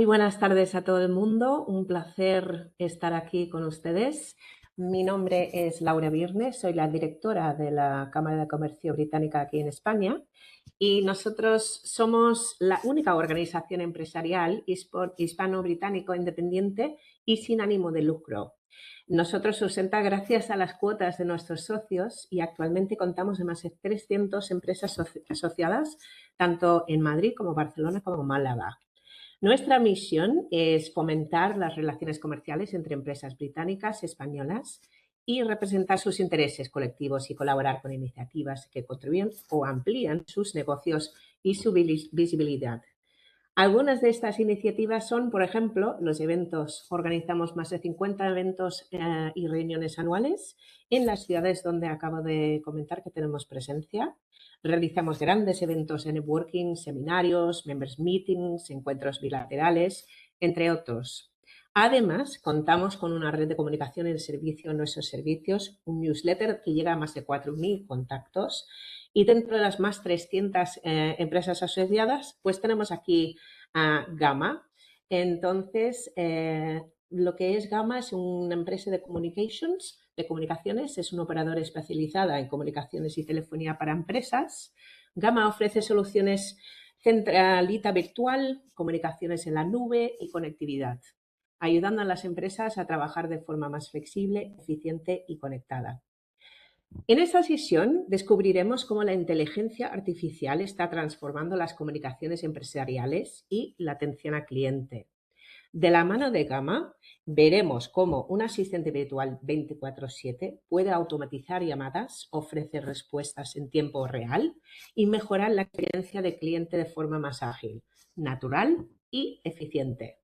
buenas tardes a todo el mundo. Un placer estar aquí con ustedes. Mi nombre es Laura Birne, soy la directora de la Cámara de Comercio Británica aquí en España y nosotros somos la única organización empresarial hispano-británico independiente y sin ánimo de lucro. Nosotros sustenta gracias a las cuotas de nuestros socios y actualmente contamos en más de 300 empresas asociadas, tanto en Madrid como Barcelona como Málaga. Nuestra misión es fomentar las relaciones comerciales entre empresas británicas y españolas y representar sus intereses colectivos y colaborar con iniciativas que contribuyen o amplían sus negocios y su visibilidad. Algunas de estas iniciativas son, por ejemplo, los eventos. Organizamos más de 50 eventos y reuniones anuales en las ciudades donde acabo de comentar que tenemos presencia. Realizamos grandes eventos de networking, seminarios, members meetings, encuentros bilaterales, entre otros. Además, contamos con una red de comunicación y de servicio en nuestros servicios, un newsletter que llega a más de 4.000 contactos. Y dentro de las más 300 empresas asociadas, pues tenemos aquí a Gamma. Entonces, lo que es Gamma es una empresa de comunicaciones, es una operadora especializada en comunicaciones y telefonía para empresas. Gamma ofrece soluciones centralita virtual, comunicaciones en la nube y conectividad, ayudando a las empresas a trabajar de forma más flexible, eficiente y conectada. En esta sesión descubriremos cómo la inteligencia artificial está transformando las comunicaciones empresariales y la atención al cliente. De la mano de Gamma, veremos cómo un asistente virtual 24/7 puede automatizar llamadas, ofrecer respuestas en tiempo real y mejorar la experiencia del cliente de forma más ágil, natural y eficiente.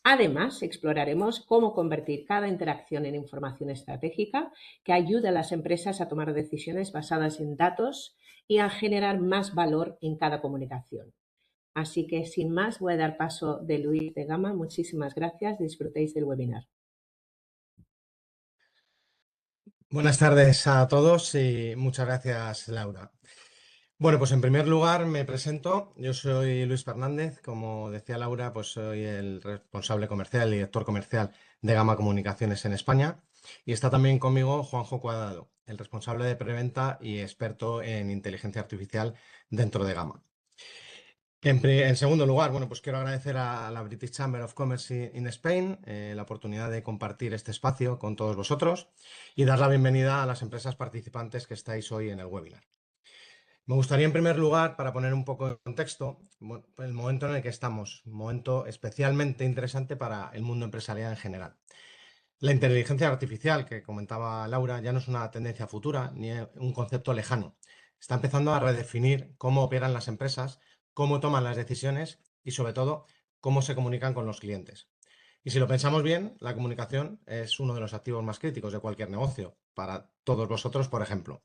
Además, exploraremos cómo convertir cada interacción en información estratégica que ayude a las empresas a tomar decisiones basadas en datos y a generar más valor en cada comunicación. Así que, sin más, voy a dar paso de Luis de Gamma. Muchísimas gracias. Disfrutéis del webinar. Buenas tardes a todos y muchas gracias, Laura. Bueno, pues en primer lugar me presento. Yo soy Luis Fernández. Como decía Laura, pues soy el responsable comercial y director comercial de Gamma Comunicaciones en España. Y está también conmigo Juanjo Cuadrado, el responsable de preventa y experto en inteligencia artificial dentro de Gamma. En segundo lugar, bueno, pues quiero agradecer a la British Chamber of Commerce in Spain la oportunidad de compartir este espacio con todos vosotros y dar la bienvenida a las empresas participantes que estáis hoy en el webinar. Me gustaría, en primer lugar, para poner un poco de contexto, el momento en el que estamos, un momento especialmente interesante para el mundo empresarial en general. La inteligencia artificial, que comentaba Laura, ya no es una tendencia futura ni un concepto lejano. Está empezando a redefinir cómo operan las empresas, cómo toman las decisiones y, sobre todo, cómo se comunican con los clientes. Y si lo pensamos bien, la comunicación es uno de los activos más críticos de cualquier negocio. Para todos vosotros, por ejemplo.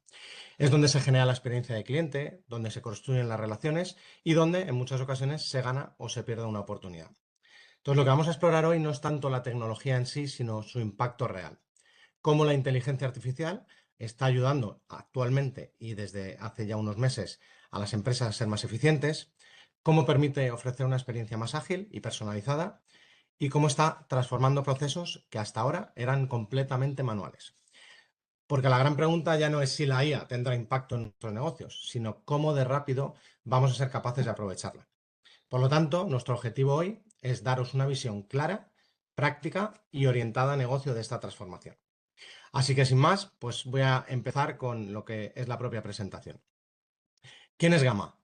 Es donde se genera la experiencia de cliente, donde se construyen las relaciones y donde, en muchas ocasiones, se gana o se pierde una oportunidad. Entonces, lo que vamos a explorar hoy no es tanto la tecnología en sí, sino su impacto real. Cómo la inteligencia artificial está ayudando actualmente y desde hace ya unos meses a las empresas a ser más eficientes, cómo permite ofrecer una experiencia más ágil y personalizada y cómo está transformando procesos que hasta ahora eran completamente manuales. Porque la gran pregunta ya no es si la IA tendrá impacto en nuestros negocios, sino cómo de rápido vamos a ser capaces de aprovecharla. Por lo tanto, nuestro objetivo hoy es daros una visión clara, práctica y orientada a negocio de esta transformación. Así que sin más, pues voy a empezar con lo que es la propia presentación. ¿Quién es Gamma?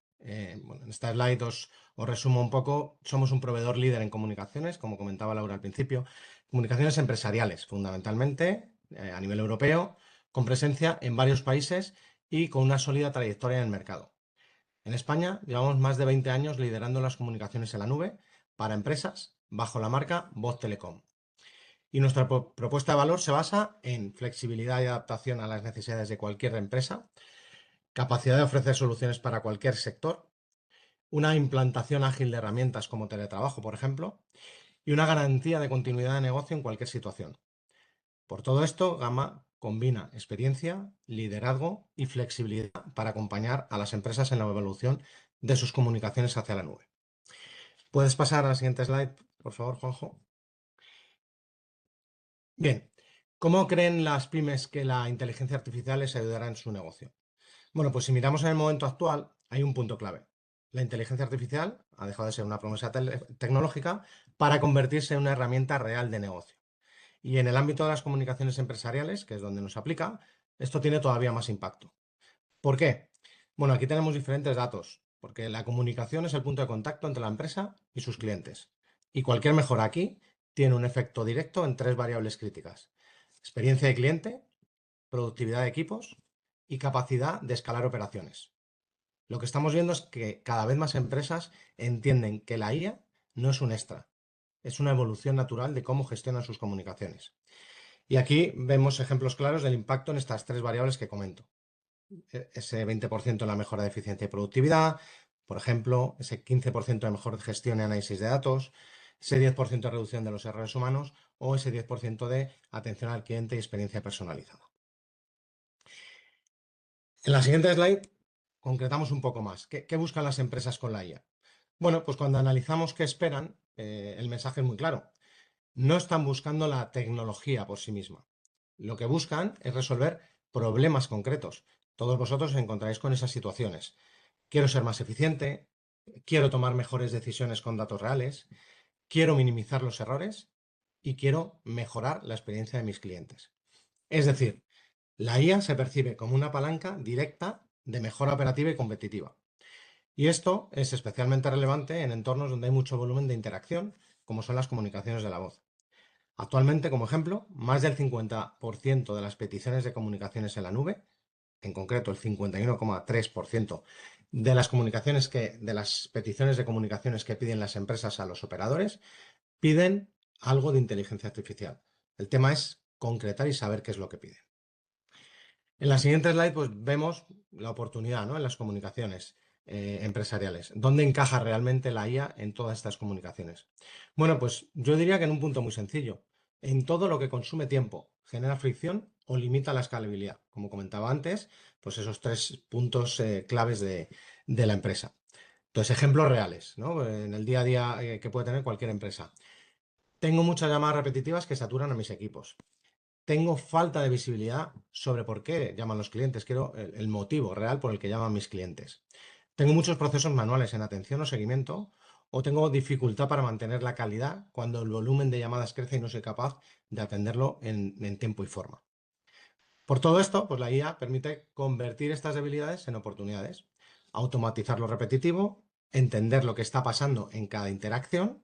Bueno, en esta slide os resumo un poco. Somos un proveedor líder en comunicaciones, como comentaba Laura al principio, comunicaciones empresariales, fundamentalmente a nivel europeo, con presencia en varios países y con una sólida trayectoria en el mercado. En España llevamos más de 20 años liderando las comunicaciones en la nube para empresas bajo la marca Voz Telecom. Y nuestra propuesta de valor se basa en flexibilidad y adaptación a las necesidades de cualquier empresa, capacidad de ofrecer soluciones para cualquier sector, una implantación ágil de herramientas como teletrabajo, por ejemplo, y una garantía de continuidad de negocio en cualquier situación. Por todo esto, Gamma combina experiencia, liderazgo y flexibilidad para acompañar a las empresas en la evolución de sus comunicaciones hacia la nube. ¿Puedes pasar a la siguiente slide, por favor, Juanjo. Bien, ¿cómo creen las pymes que la inteligencia artificial les ayudará en su negocio? Bueno, pues si miramos en el momento actual, hay un punto clave. La inteligencia artificial ha dejado de ser una promesa tecnológica para convertirse en una herramienta real de negocio. Y en el ámbito de las comunicaciones empresariales, que es donde nos aplica, esto tiene todavía más impacto. ¿Por qué? Bueno, aquí tenemos diferentes datos, porque la comunicación es el punto de contacto entre la empresa y sus clientes. Y cualquier mejora aquí tiene un efecto directo en tres variables críticas: experiencia de cliente, productividad de equipos y capacidad de escalar operaciones. Lo que estamos viendo es que cada vez más empresas entienden que la IA no es un extra, es una evolución natural de cómo gestionan sus comunicaciones. Y aquí vemos ejemplos claros del impacto en estas tres variables que comento. Ese 20% en la mejora de eficiencia y productividad, por ejemplo, ese 15% de mejor gestión y análisis de datos, ese 10% de reducción de los errores humanos o ese 10% de atención al cliente y experiencia personalizada. En la siguiente slide concretamos un poco más. ¿Qué buscan las empresas con la IA? Bueno, pues cuando analizamos qué esperan, el mensaje es muy claro. No están buscando la tecnología por sí misma. Lo que buscan es resolver problemas concretos. Todos vosotros os encontráis con esas situaciones. Quiero ser más eficiente, quiero tomar mejores decisiones con datos reales, quiero minimizar los errores y quiero mejorar la experiencia de mis clientes. Es decir, la IA se percibe como una palanca directa de mejora operativa y competitiva. Y esto es especialmente relevante en entornos donde hay mucho volumen de interacción, como son las comunicaciones de la voz. Actualmente, como ejemplo, más del 50% de las peticiones de comunicaciones en la nube, en concreto el 51,3% de las peticiones de comunicaciones que piden las empresas a los operadores, piden algo de inteligencia artificial. El tema es concretar y saber qué es lo que piden. En la siguiente slide, pues vemos la oportunidad, ¿no?, en las comunicaciones empresariales. ¿Dónde encaja realmente la IA en todas estas comunicaciones? Bueno, pues yo diría que en un punto muy sencillo: en todo lo que consume tiempo, genera fricción o limita la escalabilidad. Como comentaba antes, pues esos tres puntos claves de la empresa. Entonces, ejemplos reales, ¿no?, en el día a día que puede tener cualquier empresa. Tengo muchas llamadas repetitivas que saturan a mis equipos. Tengo falta de visibilidad sobre por qué llaman los clientes. Quiero el motivo real por el que llaman mis clientes. Tengo muchos procesos manuales en atención o seguimiento, o tengo dificultad para mantener la calidad cuando el volumen de llamadas crece y no soy capaz de atenderlo en tiempo y forma. Por todo esto, pues la IA permite convertir estas debilidades en oportunidades, automatizar lo repetitivo, entender lo que está pasando en cada interacción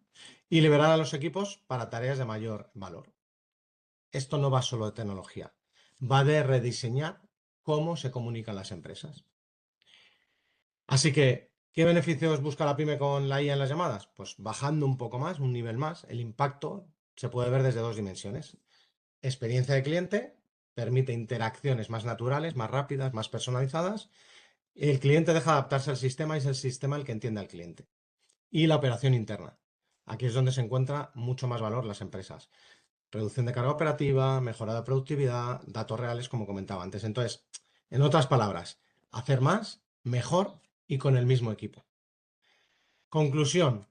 y liberar a los equipos para tareas de mayor valor. Esto no va solo de tecnología, va de rediseñar cómo se comunican las empresas. Así que, ¿qué beneficios busca la pyme con la IA en las llamadas? Pues bajando un poco más, un nivel más, el impacto se puede ver desde dos dimensiones. Experiencia de cliente: permite interacciones más naturales, más rápidas, más personalizadas. El cliente deja de adaptarse al sistema y es el sistema el que entiende al cliente. Y la operación interna. Aquí es donde se encuentra mucho más valor las empresas. Reducción de carga operativa, mejora de productividad, datos reales, como comentaba antes. Entonces, en otras palabras, hacer más, mejor y con el mismo equipo. Conclusión: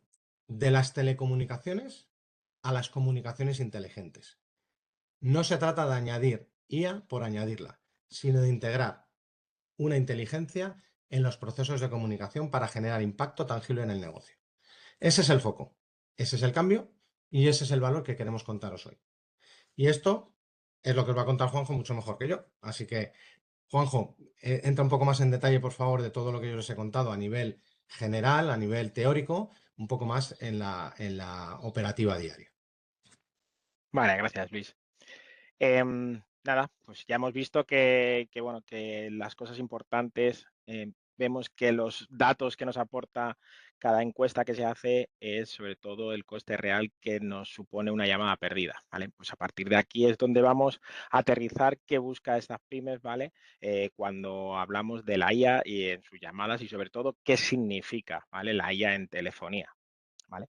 de las telecomunicaciones a las comunicaciones inteligentes. No se trata de añadir IA por añadirla, sino de integrar una inteligencia en los procesos de comunicación para generar impacto tangible en el negocio. Ese es el foco, ese es el cambio y ese es el valor que queremos contaros hoy. Y esto es lo que os va a contar Juanjo mucho mejor que yo. Así que, Juanjo, entra un poco más en detalle, por favor, de todo lo que yo les he contado a nivel general, a nivel teórico, un poco más en la operativa diaria. Vale, gracias, Luis. Nada, pues ya hemos visto bueno, que las cosas importantes, vemos que los datos que nos aporta cada encuesta que se hace es sobre todo el coste real que nos supone una llamada perdida, ¿vale? Pues a partir de aquí es donde vamos a aterrizar qué busca estas pymes, ¿vale? Cuando hablamos de la IA y en sus llamadas y sobre todo qué significa, ¿vale?, la IA en telefonía, ¿vale?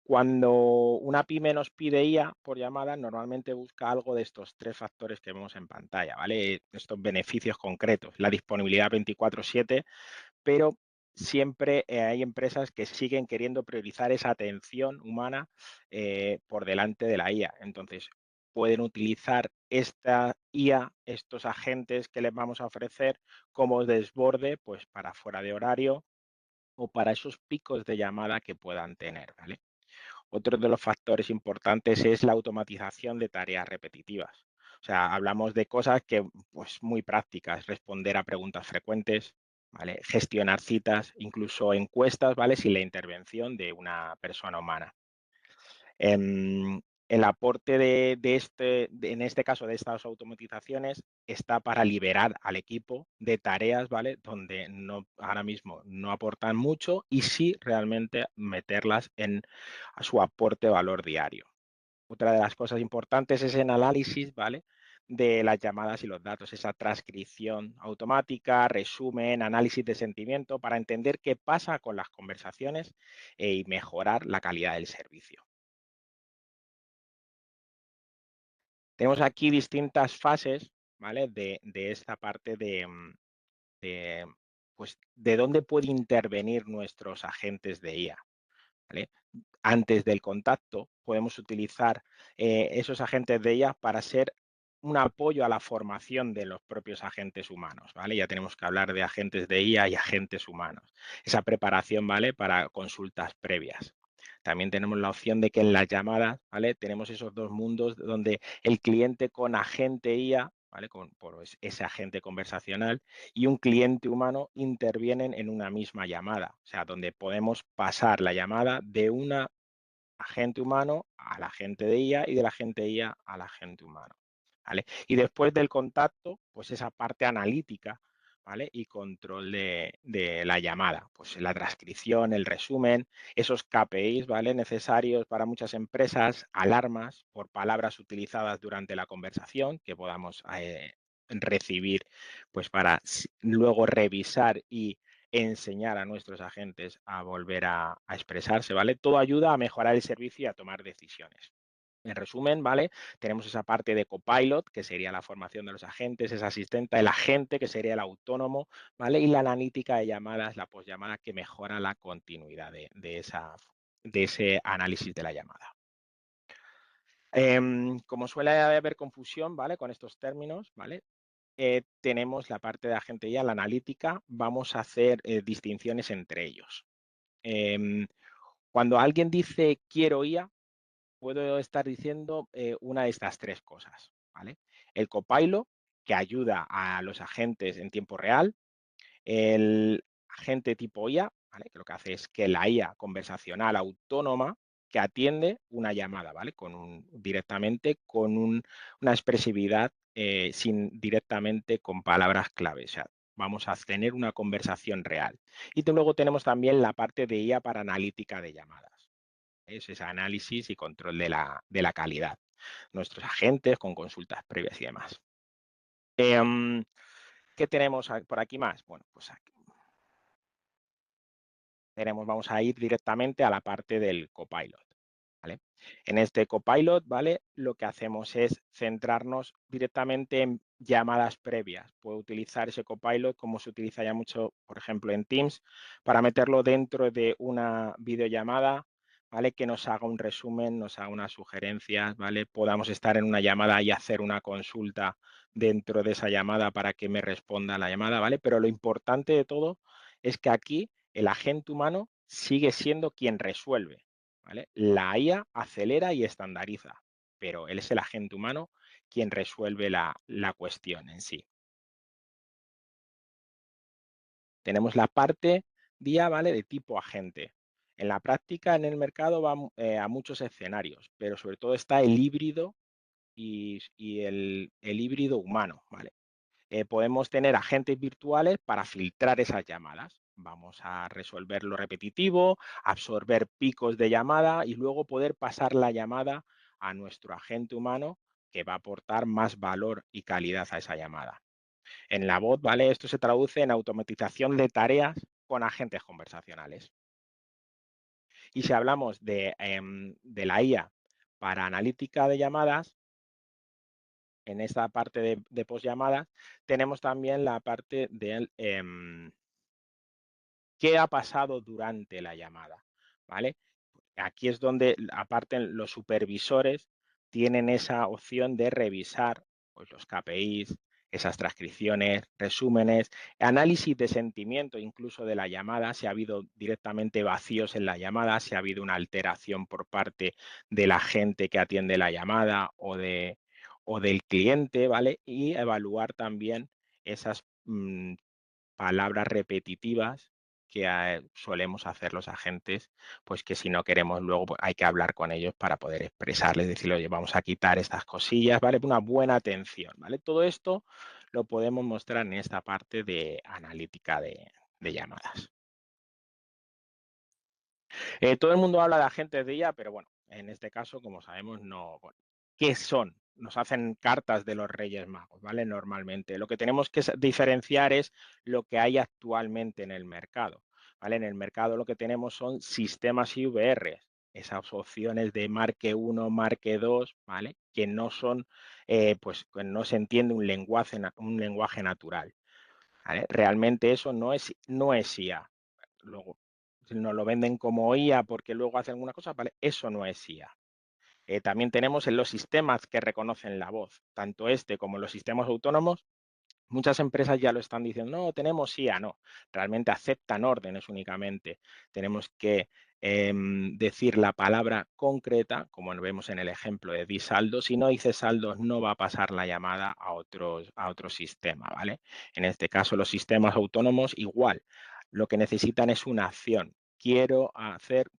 Cuando una pyme nos pide IA por llamada, normalmente busca algo de estos tres factores que vemos en pantalla, ¿vale? Estos beneficios concretos, la disponibilidad 24/7, pero siempre hay empresas que siguen queriendo priorizar esa atención humana por delante de la IA. Entonces, pueden utilizar esta IA, estos agentes que les vamos a ofrecer como desborde, pues para fuera de horario o para esos picos de llamada que puedan tener, ¿vale? Otro de los factores importantes es la automatización de tareas repetitivas. O sea, hablamos de cosas que, pues, muy prácticas, responder a preguntas frecuentes, ¿vale? Gestionar citas, incluso encuestas, ¿vale? Sin la intervención de una persona humana. El aporte en este caso, de estas automatizaciones, está para liberar al equipo de tareas, ¿vale? Donde ahora mismo no aportan mucho y sí realmente meterlas a su aporte de valor diario. Otra de las cosas importantes es el análisis, ¿vale? De las llamadas y los datos, esa transcripción automática, resumen, análisis de sentimiento para entender qué pasa con las conversaciones y mejorar la calidad del servicio. Tenemos aquí distintas fases, ¿vale? De esta parte de, pues, de dónde puede intervenir nuestros agentes de IA, ¿vale? Antes del contacto, podemos utilizar esos agentes de IA para ser un apoyo a la formación de los propios agentes humanos, ¿vale? Ya tenemos que hablar de agentes de IA y agentes humanos. Esa preparación, ¿vale? Para consultas previas. También tenemos la opción de que en las llamadas, ¿vale? Tenemos esos dos mundos donde el cliente con agente IA, ¿vale? Por ese agente conversacional y un cliente humano intervienen en una misma llamada, o sea, donde podemos pasar la llamada de un agente humano al agente de IA y del agente de IA al agente humano, ¿vale? Y después del contacto, pues esa parte analítica, ¿vale? Y control de la llamada, pues la transcripción, el resumen, esos KPIs, ¿vale? Necesarios para muchas empresas, alarmas por palabras utilizadas durante la conversación que podamos recibir, pues para luego revisar y enseñar a nuestros agentes a volver a expresarse, ¿vale? Todo ayuda a mejorar el servicio y a tomar decisiones. En resumen, ¿vale? Tenemos esa parte de copilot, que sería la formación de los agentes, esa asistente, el agente, que sería el autónomo, ¿vale? Y la analítica de llamadas, la postllamada, que mejora la continuidad de ese análisis de la llamada. Como suele haber confusión, ¿vale? Con estos términos, ¿vale? Tenemos la parte de agente IA, la analítica, vamos a hacer distinciones entre ellos. Cuando alguien dice quiero IA, puedo estar diciendo una de estas tres cosas, ¿vale? El copilot, que ayuda a los agentes en tiempo real, el agente tipo IA, ¿vale? Que lo que hace es que la IA conversacional autónoma que atiende una llamada, ¿vale? Directamente con una expresividad directamente con palabras clave. O sea, vamos a tener una conversación real. Y luego tenemos también la parte de IA para analítica de llamadas. Es ese análisis y control de la calidad. Nuestros agentes con consultas previas y demás. ¿Qué tenemos por aquí más? Bueno, pues aquí vamos a ir directamente a la parte del copilot, ¿vale? En este copilot, ¿vale? Lo que hacemos es centrarnos directamente en llamadas previas. Puedo utilizar ese copilot como se utiliza ya mucho, por ejemplo, en Teams, para meterlo dentro de una videollamada, ¿vale? Que nos haga un resumen, nos haga unas sugerencias, ¿vale? Podamos estar en una llamada y hacer una consulta dentro de esa llamada para que me responda la llamada, ¿vale? Pero lo importante de todo es que aquí el agente humano sigue siendo quien resuelve, ¿vale? La IA acelera y estandariza, pero él es el agente humano quien resuelve la cuestión en sí. Tenemos la parte día, ¿vale? De tipo agente. En la práctica, en el mercado va a muchos escenarios, pero sobre todo está el híbrido y el híbrido humano, ¿vale? Podemos tener agentes virtuales para filtrar esas llamadas. Vamos a resolver lo repetitivo, absorber picos de llamada y luego poder pasar la llamada a nuestro agente humano que va a aportar más valor y calidad a esa llamada. En la voz, ¿vale? Esto se traduce en automatización de tareas con agentes conversacionales. Y si hablamos de la IA para analítica de llamadas, en esta parte de postllamadas, tenemos también la parte de qué ha pasado durante la llamada, ¿vale? Aquí es donde, aparte, los supervisores tienen esa opción de revisar pues, los KPIs, esas transcripciones, resúmenes, análisis de sentimiento incluso de la llamada, si ha habido directamente vacíos en la llamada, si ha habido una alteración por parte de la gente que atiende la llamada o del cliente, ¿vale? Y evaluar también esas palabras repetitivas que solemos hacer los agentes, pues que si no queremos luego pues hay que hablar con ellos para poder expresarles, decirle, oye, vamos a quitar estas cosillas, ¿vale? Una buena atención, ¿vale? Todo esto lo podemos mostrar en esta parte de analítica de llamadas. Todo el mundo habla de agentes de IA, pero bueno, en este caso, como sabemos, no. Bueno, ¿qué son? Nos hacen cartas de los Reyes Magos, ¿vale? Normalmente. Lo que tenemos que diferenciar es lo que hay actualmente en el mercado, ¿vale? En el mercado lo que tenemos son sistemas IVR, esas opciones de marque 1, marque 2, ¿vale? Que no son, pues que no se entiende un lenguaje natural, ¿vale? Realmente eso no es IA. Luego, si nos lo venden como IA porque luego hacen alguna cosa, ¿vale? Eso no es IA. También tenemos en los sistemas que reconocen la voz, tanto este como los sistemas autónomos. Muchas empresas ya lo están diciendo, no, tenemos IA, no, realmente aceptan órdenes únicamente. Tenemos que decir la palabra concreta, como vemos en el ejemplo de di saldo. Si no dice saldos, no va a pasar la llamada a otro sistema, ¿vale? En este caso, los sistemas autónomos igual, lo que necesitan es una acción. Quiero hacer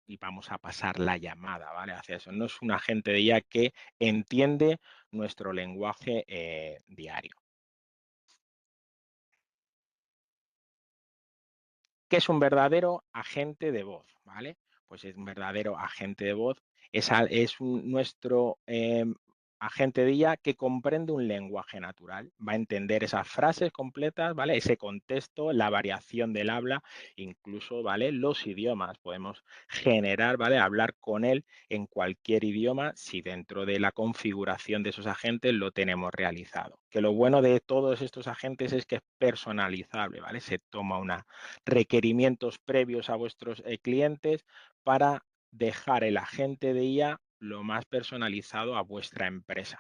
y vamos a pasar la llamada, ¿vale? Hacia eso. No es un agente de IA que entiende nuestro lenguaje diario. ¿Qué es un verdadero agente de voz? ¿Vale? Pues es un verdadero agente de voz. Es nuestro agente de IA que comprende un lenguaje natural. Va a entender esas frases completas, ¿vale? Ese contexto, la variación del habla, incluso, ¿vale? Los idiomas. Podemos generar, ¿vale? Hablar con él en cualquier idioma si dentro de la configuración de esos agentes lo tenemos realizado. Que lo bueno de todos estos agentes es que es personalizable, ¿vale? Se toma requerimientos previos a vuestros clientes para dejar el agente de IA lo más personalizado a vuestra empresa.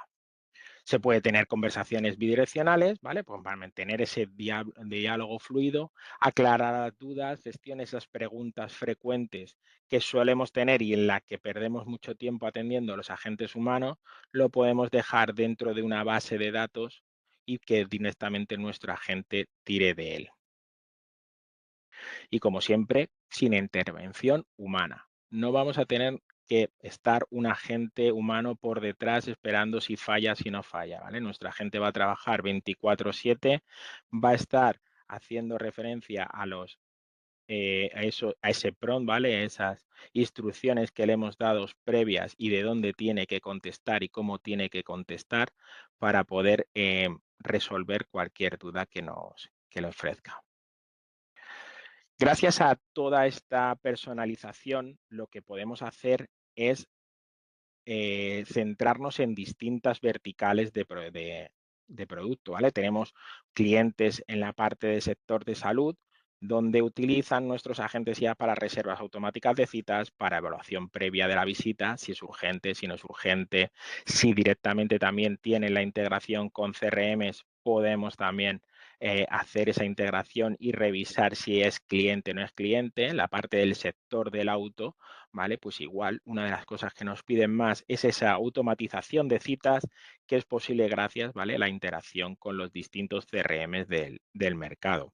Se puede tener conversaciones bidireccionales, ¿vale? Pues para mantener ese diálogo fluido, aclarar las dudas, gestionar esas preguntas frecuentes que solemos tener y en las que perdemos mucho tiempo atendiendo a los agentes humanos, lo podemos dejar dentro de una base de datos y que directamente nuestro agente tire de él. Y como siempre, sin intervención humana. No vamos a tener que estar un agente humano por detrás esperando si falla, si no falla, ¿vale? Nuestra agente va a trabajar 24/7, va a estar haciendo referencia a ese prompt, ¿vale? Esas instrucciones que le hemos dado previas y de dónde tiene que contestar y cómo tiene que contestar para poder resolver cualquier duda que le ofrezca. Gracias a toda esta personalización, lo que podemos hacer es centrarnos en distintas verticales de producto, ¿vale? Tenemos clientes en la parte del sector de salud, donde utilizan nuestros agentes ya para reservas automáticas de citas, para evaluación previa de la visita, si es urgente, si no es urgente, si directamente también tienen la integración con CRMs, podemos también hacer esa integración y revisar si es cliente o no es cliente. En la parte del sector del auto, ¿vale? Pues igual, una de las cosas que nos piden más es esa automatización de citas que es posible gracias, ¿vale? A la interacción con los distintos CRMs del mercado.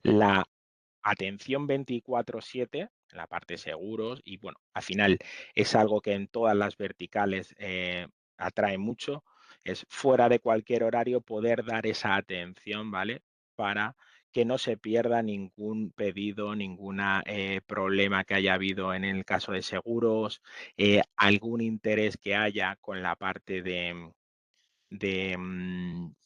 La atención 24/7 en la parte seguros y bueno, al final es algo que en todas las verticales atrae mucho, es fuera de cualquier horario poder dar esa atención, ¿vale? Para que no se pierda ningún pedido, ningún problema que haya habido en el caso de seguros, algún interés que haya con la parte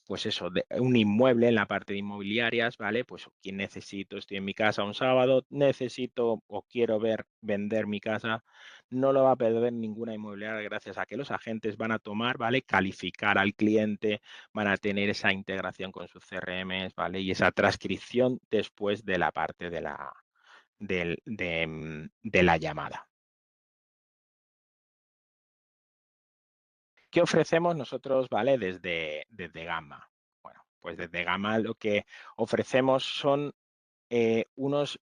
pues eso, de un inmueble en la parte de inmobiliarias, ¿vale? Pues quien necesito, estoy en mi casa un sábado, necesito o quiero vender mi casa, no lo va a perder ninguna inmobiliaria gracias a que los agentes van a tomar, ¿vale? Calificar al cliente, van a tener esa integración con sus CRMs, ¿vale? Y esa transcripción después de la parte de la llamada. ¿Qué ofrecemos nosotros, ¿vale? Desde Gamma. Bueno, pues desde Gamma lo que ofrecemos son unos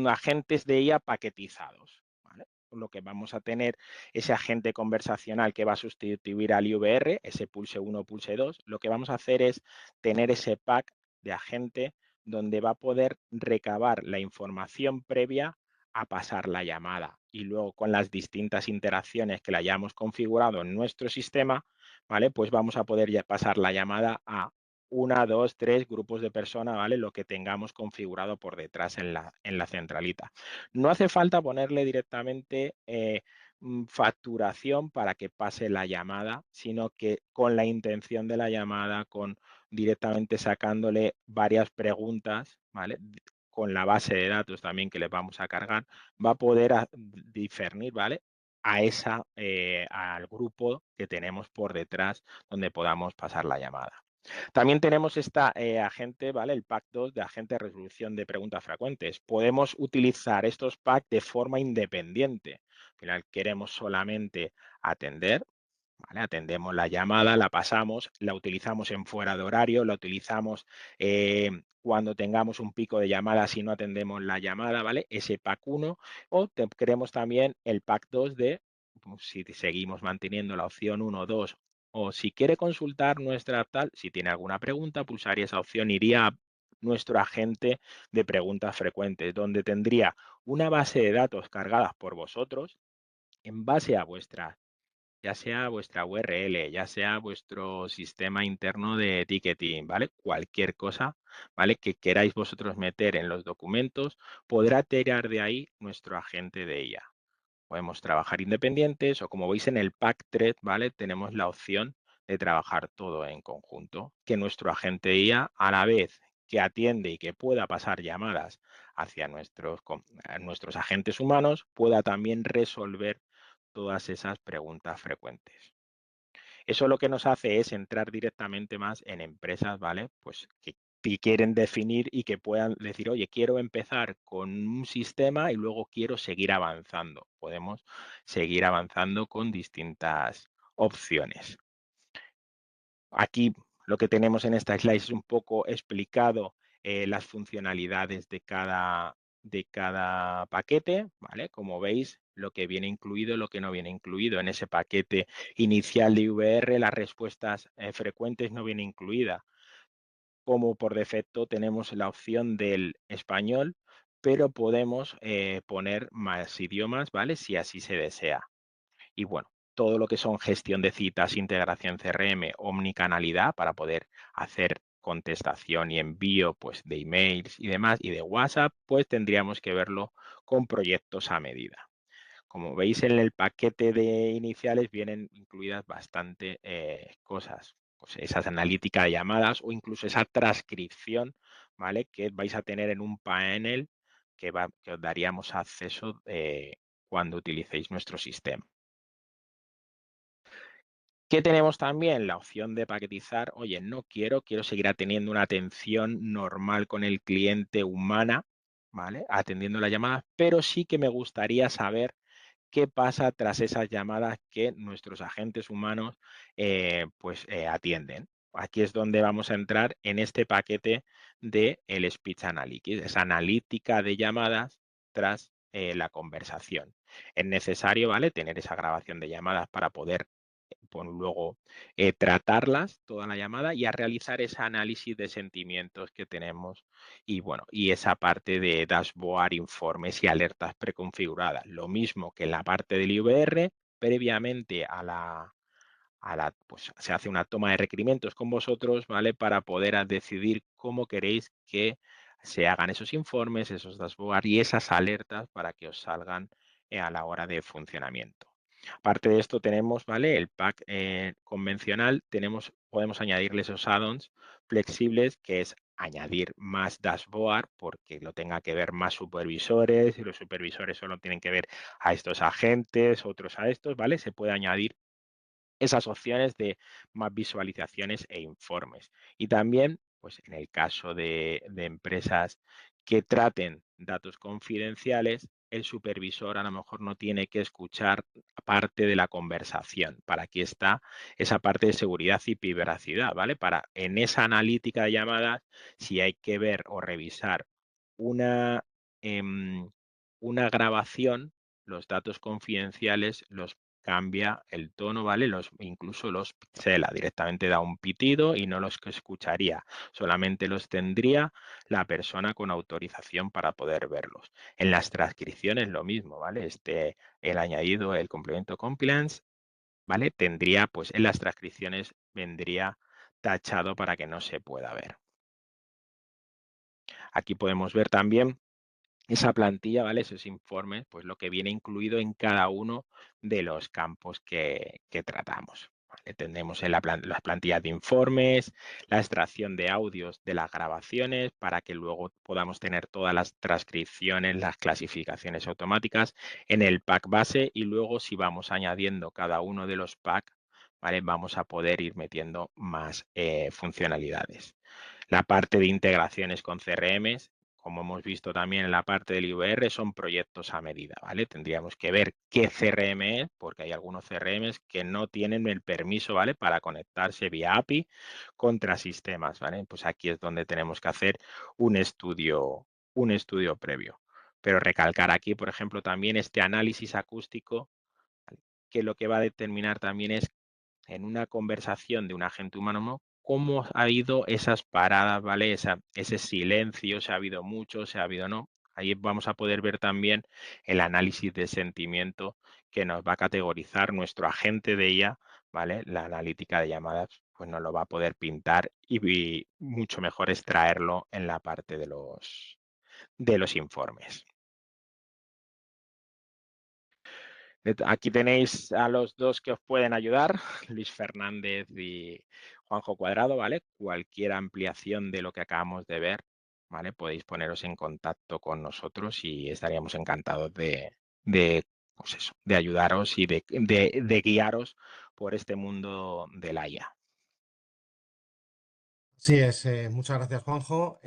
agentes de IA paquetizados, ¿vale? Lo que vamos a tener ese agente conversacional que va a sustituir al IVR, ese Pulse 1, Pulse 2, lo que vamos a hacer es tener ese pack de agente donde va a poder recabar la información previa a pasar la llamada y luego con las distintas interacciones que la hayamos configurado en nuestro sistema, ¿vale? Pues vamos a poder ya pasar la llamada a 1, 2, 3 grupos de personas, ¿vale? Lo que tengamos configurado por detrás en la centralita. No hace falta ponerle directamente facturación para que pase la llamada, sino que con la intención de la llamada, con directamente sacándole varias preguntas, ¿vale? Con la base de datos también que le vamos a cargar, va a poder discernir, ¿vale? Al grupo que tenemos por detrás donde podamos pasar la llamada. También tenemos esta agente, ¿vale? El pack 2 de agente de resolución de preguntas frecuentes. Podemos utilizar estos packs de forma independiente. Al final queremos solamente atender, ¿vale? Atendemos la llamada, la pasamos, la utilizamos en fuera de horario, la utilizamos cuando tengamos un pico de llamadas si no atendemos la llamada, ¿vale? Ese pack 1 o queremos también el pack 2 de, pues, si seguimos manteniendo la opción 1, 2 o si quiere consultar nuestra tal, si tiene alguna pregunta, pulsaría esa opción, iría a nuestro agente de preguntas frecuentes, donde tendría una base de datos cargadas por vosotros en base a vuestra, ya sea vuestra URL, ya sea vuestro sistema interno de ticketing, ¿vale? Cualquier cosa, ¿vale? Que queráis vosotros meter en los documentos, podrá tirar de ahí nuestro agente de IA. Podemos trabajar independientes o como veis en el pack thread, ¿vale? Tenemos la opción de trabajar todo en conjunto, que nuestro agente IA a la vez que atiende y que pueda pasar llamadas hacia nuestros agentes humanos, pueda también resolver todas esas preguntas frecuentes. Eso lo que nos hace es entrar directamente más en empresas, ¿vale? Pues que quieren definir y que puedan decir, oye, quiero empezar con un sistema y luego quiero seguir avanzando. Podemos seguir avanzando con distintas opciones. Aquí lo que tenemos en esta slide es un poco explicado las funcionalidades de cada paquete, ¿vale? Como veis, lo que viene incluido, lo que no viene incluido. En ese paquete inicial de IVR, las respuestas frecuentes no vienen incluidas. Como por defecto tenemos la opción del español, pero podemos poner más idiomas, ¿vale? Si así se desea. Y bueno, todo lo que son gestión de citas, integración CRM, omnicanalidad para poder hacer contestación y envío pues, de emails y demás, y de WhatsApp, pues tendríamos que verlo con proyectos a medida. Como veis en el paquete de iniciales vienen incluidas bastante cosas, pues esas analíticas de llamadas o incluso esa transcripción, ¿vale? Que vais a tener en un panel que os daríamos acceso cuando utilicéis nuestro sistema. ¿Qué tenemos también? La opción de paquetizar. Oye, no quiero seguir teniendo una atención normal con el cliente humana, ¿vale? Atendiendo las llamadas, pero sí que me gustaría saber qué pasa tras esas llamadas que nuestros agentes humanos atienden. Aquí es donde vamos a entrar en este paquete de el Speech Analytics, esa analítica de llamadas tras la conversación. Es necesario, ¿vale? Tener esa grabación de llamadas para poder luego tratarlas, toda la llamada, y a realizar ese análisis de sentimientos que tenemos y bueno, y esa parte de dashboard, informes y alertas preconfiguradas. Lo mismo que en la parte del IVR, previamente pues se hace una toma de requerimientos con vosotros, ¿vale? Para poder decidir cómo queréis que se hagan esos informes, esos dashboard y esas alertas para que os salgan a la hora de funcionamiento. Aparte de esto tenemos, ¿vale? El pack convencional, podemos añadirle esos add-ons flexibles, que es añadir más dashboard porque lo tenga que ver más supervisores y los supervisores solo tienen que ver a estos agentes, otros a estos, ¿vale? Se puede añadir esas opciones de más visualizaciones e informes. Y también, pues en el caso de empresas que traten datos confidenciales, el supervisor a lo mejor no tiene que escuchar parte de la conversación. Para aquí está esa parte de seguridad y privacidad, ¿vale? Para en esa analítica de llamadas, si hay que ver o revisar una, una grabación, los datos confidenciales los cambia el tono, ¿vale? Incluso los pixela, directamente da un pitido y no los que escucharía, solamente los tendría la persona con autorización para poder verlos. En las transcripciones lo mismo, ¿vale? El añadido, el complemento compliance, ¿vale? Tendría, pues en las transcripciones vendría tachado para que no se pueda ver. Aquí podemos ver también esa plantilla, ¿vale? Esos informes, pues lo que viene incluido en cada uno de los campos que tratamos. ¿Vale? Tendremos en las plantillas de informes, la extracción de audios de las grabaciones para que luego podamos tener todas las transcripciones, las clasificaciones automáticas en el pack base y luego si vamos añadiendo cada uno de los packs, ¿vale? Vamos a poder ir metiendo más funcionalidades. La parte de integraciones con CRMs, como hemos visto también en la parte del IVR, son proyectos a medida, ¿vale? Tendríamos que ver qué CRM es, porque hay algunos CRMs que no tienen el permiso, ¿vale? Para conectarse vía API contra sistemas, ¿vale? Pues aquí es donde tenemos que hacer un estudio previo. Pero recalcar aquí, por ejemplo, también este análisis acústico, ¿vale? Que lo que va a determinar también es en una conversación de un agente humano, cómo ha habido esas paradas, ¿vale? Ese silencio, si ha habido mucho, si ha habido no. Ahí vamos a poder ver también el análisis de sentimiento que nos va a categorizar nuestro agente de IA, ¿vale? La analítica de llamadas, pues nos lo va a poder pintar y mucho mejor extraerlo en la parte de los informes. Aquí tenéis a los dos que os pueden ayudar, Luis Fernández y Juanjo Cuadrado, ¿vale? Cualquier ampliación de lo que acabamos de ver, ¿vale? Podéis poneros en contacto con nosotros y estaríamos encantados pues eso, de ayudaros y de guiaros por este mundo de la IA. Sí, muchas gracias, Juanjo.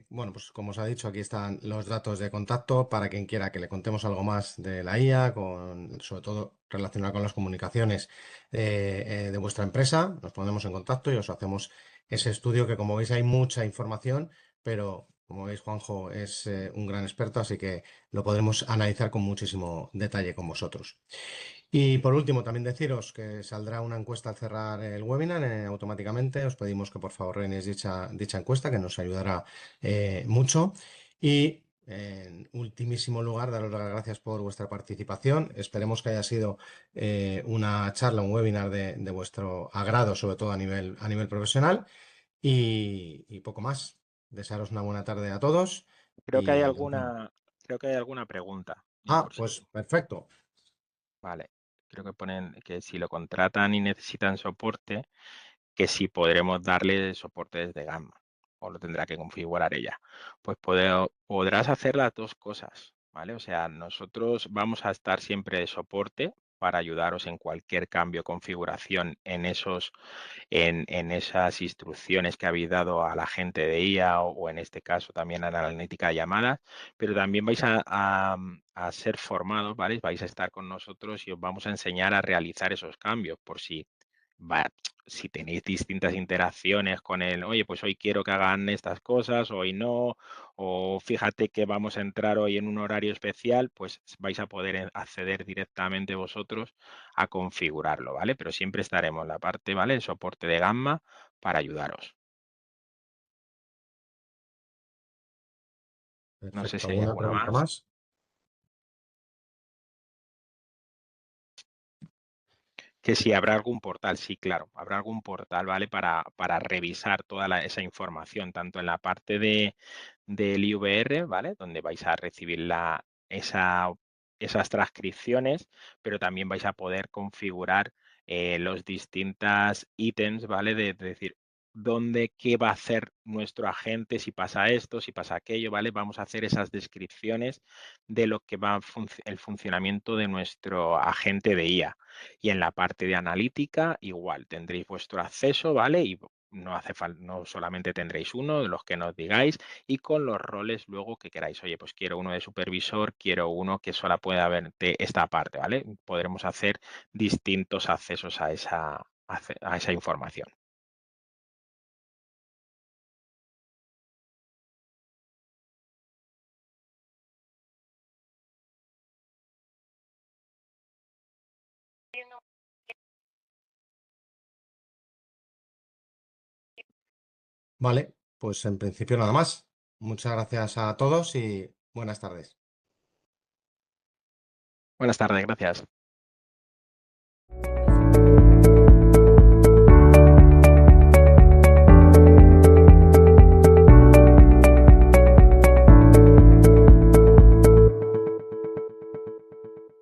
Bueno, pues como os ha dicho, aquí están los datos de contacto para quien quiera que le contemos algo más de la IA, sobre todo relacionado con las comunicaciones de vuestra empresa. Nos ponemos en contacto y os hacemos ese estudio que, como veis, hay mucha información, pero como veis, Juanjo es un gran experto, así que lo podremos analizar con muchísimo detalle con vosotros. Y por último, también deciros que saldrá una encuesta al cerrar el webinar automáticamente. Os pedimos que por favor rellenéis dicha encuesta, que nos ayudará mucho. Y en ultimísimo lugar, daros las gracias por vuestra participación. Esperemos que haya sido una charla, un webinar de vuestro agrado, sobre todo a nivel profesional. Y poco más. Desearos una buena tarde a todos. Creo que hay Y alguna pregunta. Por si, pues perfecto. vale. Creo que ponen que si lo contratan y necesitan soporte, que si podremos darle soporte desde Gamma o lo tendrá que configurar ella. Pues podrás hacer las dos cosas, ¿vale? O sea, nosotros vamos a estar siempre de soporte para ayudaros en cualquier cambio o configuración en esas instrucciones que habéis dado a la gente de IA o en este caso también a la analítica de llamadas, pero también vais a ser formados, ¿vale? Vais a estar con nosotros y os vamos a enseñar a realizar esos cambios por si tenéis distintas interacciones con él, oye, pues hoy quiero que hagan estas cosas, hoy no, o fíjate que vamos a entrar hoy en un horario especial, pues vais a poder acceder directamente vosotros a configurarlo, ¿vale? Pero siempre estaremos en la parte, ¿vale? El soporte de Gamma para ayudaros. No sé Perfecto. si hay ¿Alguna alguna pregunta más. más? Que si habrá algún portal, sí, claro, habrá algún portal, ¿vale? Para revisar toda esa información, tanto en la parte del IVR, ¿vale? Donde vais a recibir esas transcripciones, pero también vais a poder configurar los distintos ítems, ¿vale? De decir, qué va a hacer nuestro agente si pasa esto, si pasa aquello, ¿vale? Vamos a hacer esas descripciones de lo que va el funcionamiento de nuestro agente de IA. Y en la parte de analítica, igual, tendréis vuestro acceso, ¿vale? Y no hace falta, no solamente tendréis uno de los que nos digáis y con los roles luego que queráis. Oye, pues quiero uno de supervisor, quiero uno que solo pueda ver esta parte, ¿vale? Podremos hacer distintos accesos a esa información. Vale, pues en principio nada más. Muchas gracias a todos y buenas tardes. Buenas tardes, gracias.